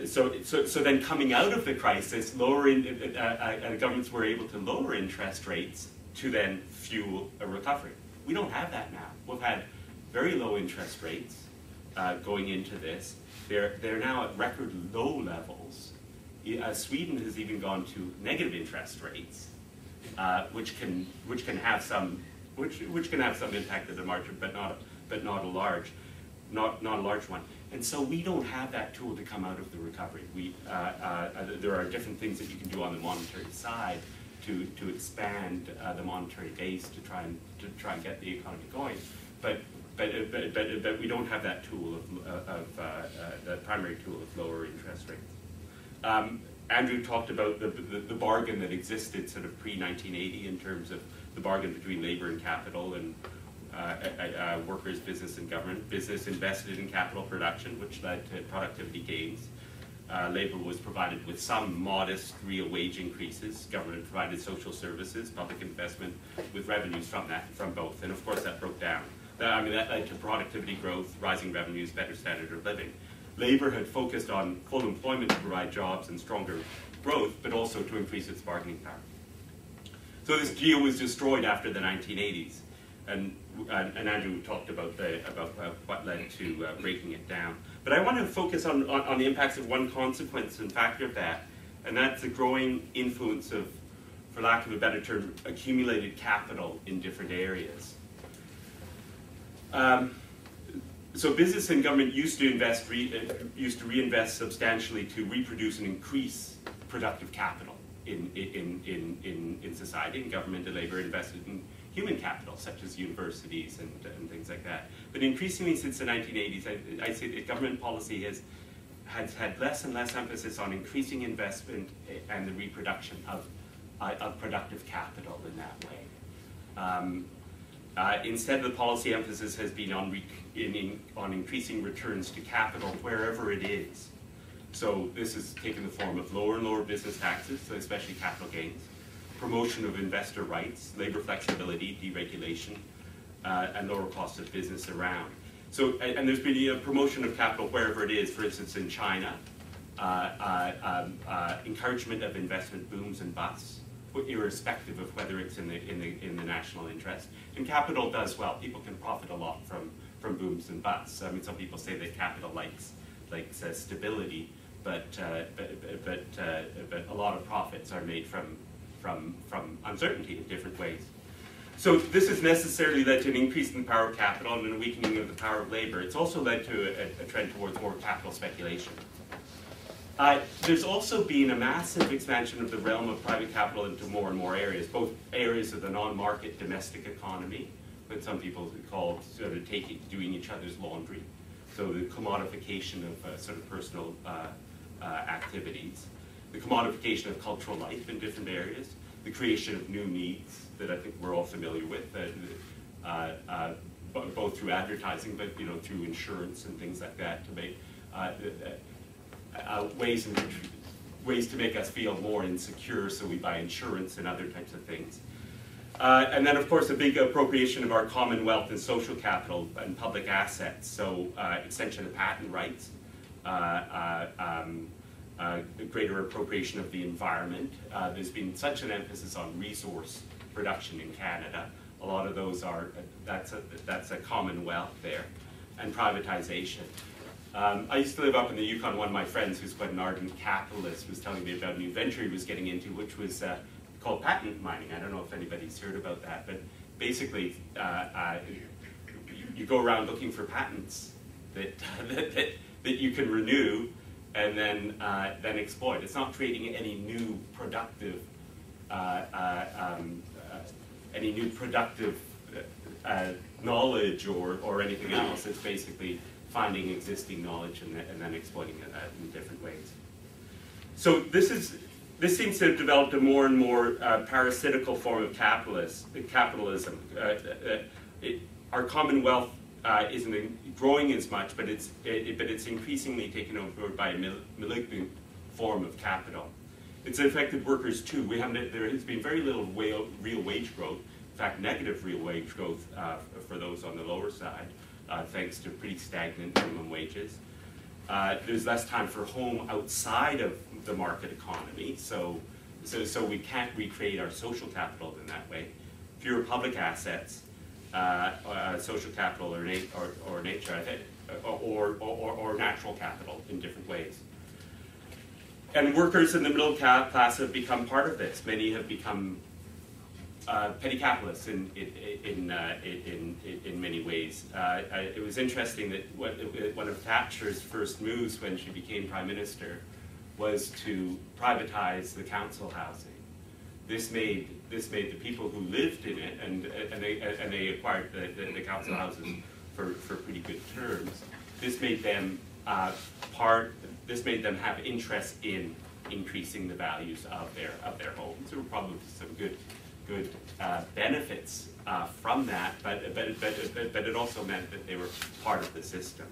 So then coming out of the crisis, governments were able to lower interest rates to then fuel a recovery. We don't have that now. We've had very low interest rates going into this. They're now at record low levels. Sweden has even gone to negative interest rates, which can have some impact at the margin, but not a large one. And so we don't have that tool to come out of the recovery. There are different things that you can do on the monetary side to expand the monetary base to try and get the economy going, but we don't have that tool the primary tool of lower interest rates. Andrew talked about the bargain that existed sort of pre-1980 in terms of the bargain between labor and capital and workers, business, and government. Business invested in capital production, which led to productivity gains. Labor was provided with some modest real wage increases. Government provided social services, public investment, with revenues from both. And of course, that broke down. That led to productivity growth, rising revenues, better standard of living. Labor had focused on full employment to provide jobs and stronger growth, but also to increase its bargaining power. So this deal was destroyed after the 1980s. And Andrew talked about what led to breaking it down. But I want to focus on the impacts of one consequence and factor of that, and that's the growing influence of, for lack of a better term, accumulated capital in different areas. So business and government used to reinvest substantially to reproduce and increase productive capital in society. And government and labor invested in human capital, such as universities and things like that. But increasingly since the 1980s, I say that government policy has had less and less emphasis on increasing investment and the reproduction of productive capital in that way. Instead, the policy emphasis has been on increasing returns to capital wherever it is. So this has taken the form of lower and lower business taxes, so especially capital gains, promotion of investor rights, labor flexibility, deregulation, and lower cost of business around. So, and there's been a promotion of capital wherever it is, for instance in China, encouragement of investment booms and busts, irrespective of whether it's in the national interest. And capital does well. People can profit a lot from booms and busts. I mean, some people say that capital likes stability, but a lot of profits are made from uncertainty in different ways. So this has necessarily led to an increase in the power of capital and a weakening of the power of labor. It's also led to a trend towards more capital speculation. There's also been a massive expansion of the realm of private capital into more and more areas, both areas of the non-market domestic economy, what some people call sort of doing each other's laundry. So the commodification of sort of personal activities, the commodification of cultural life in different areas, the creation of new needs that I think we're all familiar with, both through advertising, but through insurance and things like that, to make ways to make us feel more insecure, so we buy insurance and other types of things. And then, of course, a big appropriation of our common wealth and social capital and public assets, so extension of patent rights, greater appropriation of the environment. There's been such an emphasis on resource production in Canada. A lot of those are, that's a commonwealth there, and privatization. I used to live up in the Yukon. One of my friends, who's quite an ardent capitalist, was telling me about a new venture he was getting into, which was called patent mining. I don't know if anybody's heard about that, but basically you go around looking for patents that you can renew and then exploit. It's not creating any new productive knowledge or anything else. It's basically finding existing knowledge and then exploiting it in different ways. So this seems to have developed a more and more parasitical form of capitalism. Our commonwealth isn't growing as much, but it's increasingly taken over by a malignant form of capital. It's affected workers too. There has been very little real wage growth. In fact, negative real wage growth for those on the lower side, thanks to pretty stagnant minimum wages. There's less time for home outside of the market economy, so we can't recreate our social capital in that way. Fewer public assets, social capital or nature, I think, or natural capital in different ways. And workers in the middle class have become part of this. Many have become petty capitalists in many ways. It was interesting that one of Thatcher's first moves when she became Prime Minister was to privatize the council housing. This made the people who lived in it, and they acquired the council houses for pretty good terms. This made them This made them have interest in increasing the values of their homes. There were probably some good benefits from that, but it also meant that they were part of the system.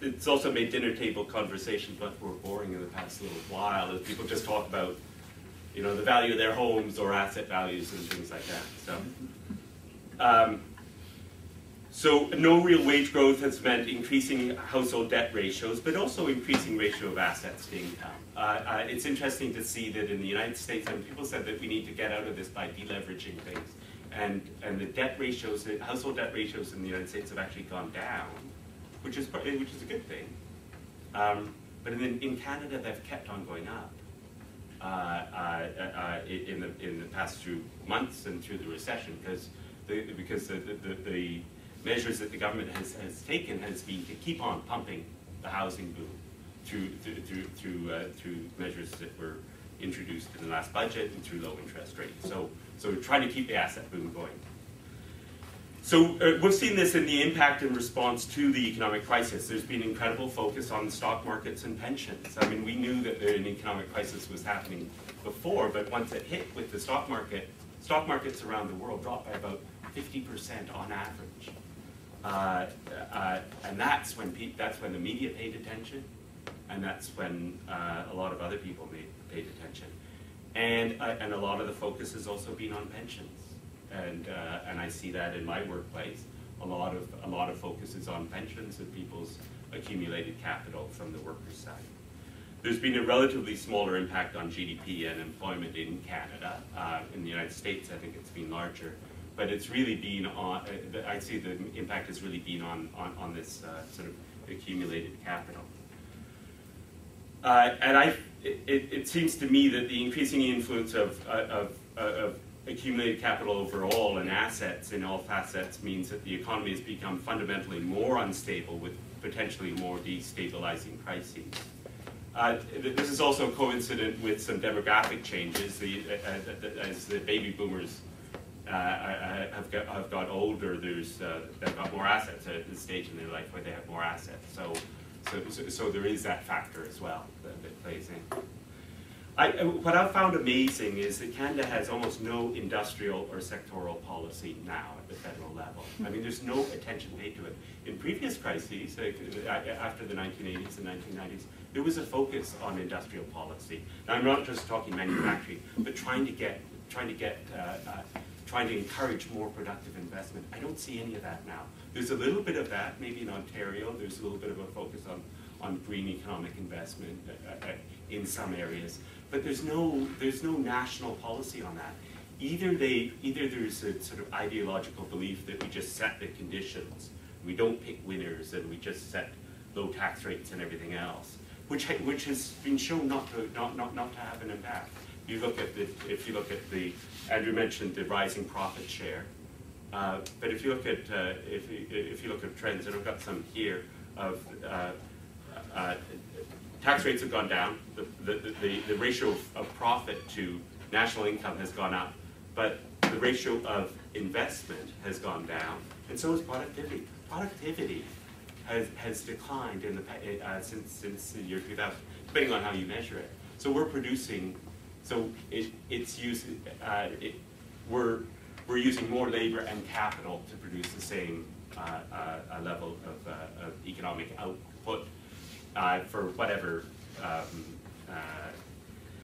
It's also made dinner table conversations much more boring in the past little while, as people just talk about, the value of their homes or asset values and things like that. So no real wage growth has meant increasing household debt ratios, but also increasing ratio of assets to income. It's interesting to see that in the United States, and people said that we need to get out of this by deleveraging things, and the debt ratios, the household debt ratios in the United States have actually gone down, which is a good thing. But in Canada, they've kept on going up in the past few months and through the recession, because the measures that the government has taken has been to keep on pumping the housing boom through measures that were introduced in the last budget and through low interest rates. So trying to keep the asset boom going. So we've seen this in the impact and response to the economic crisis. There's been incredible focus on stock markets and pensions. I mean, we knew that an economic crisis was happening before, but once it hit with the stock markets around the world dropped by about 50% on average. And that's when the media paid attention, and that's when a lot of other people paid attention. And a lot of the focus has also been on pensions. And I see that in my workplace. A lot of focus is on pensions and people's accumulated capital from the workers' side. There's been a relatively smaller impact on GDP and employment in Canada. In the United States, I think it's been larger, but it's really been on. I'd say the impact has really been on this sort of accumulated capital. And it seems to me that the increasing influence of accumulated capital overall and assets in all facets means that the economy has become fundamentally more unstable with potentially more destabilizing crises. This is also coincident with some demographic changes. As the baby boomers have got older, they've got more assets at this stage in their life where they have more assets. So there is that factor as well that plays in. What I've found amazing is that Canada has almost no industrial or sectoral policy now at the federal level. I mean, there's no attention paid to it. In previous crises, after the 1980s and 1990s, there was a focus on industrial policy. Now, I'm not just talking manufacturing, but trying to encourage more productive investment. I don't see any of that now. There's a little bit of that, maybe in Ontario. There's a little bit of a focus on green economic investment in some areas. But there's no national policy on that. Either there's a sort of ideological belief that we just set the conditions, we don't pick winners, and we just set low tax rates and everything else, which has been shown not to have an impact. If you look at the Andrew mentioned the rising profit share, but if you look at trends, and I've got some here of tax rates have gone down. The ratio of profit to national income has gone up, but the ratio of investment has gone down, and so has productivity. Productivity has declined since the year 2000, depending on how you measure it. So we're producing. So we're using more labor and capital to produce the same level of economic output for whatever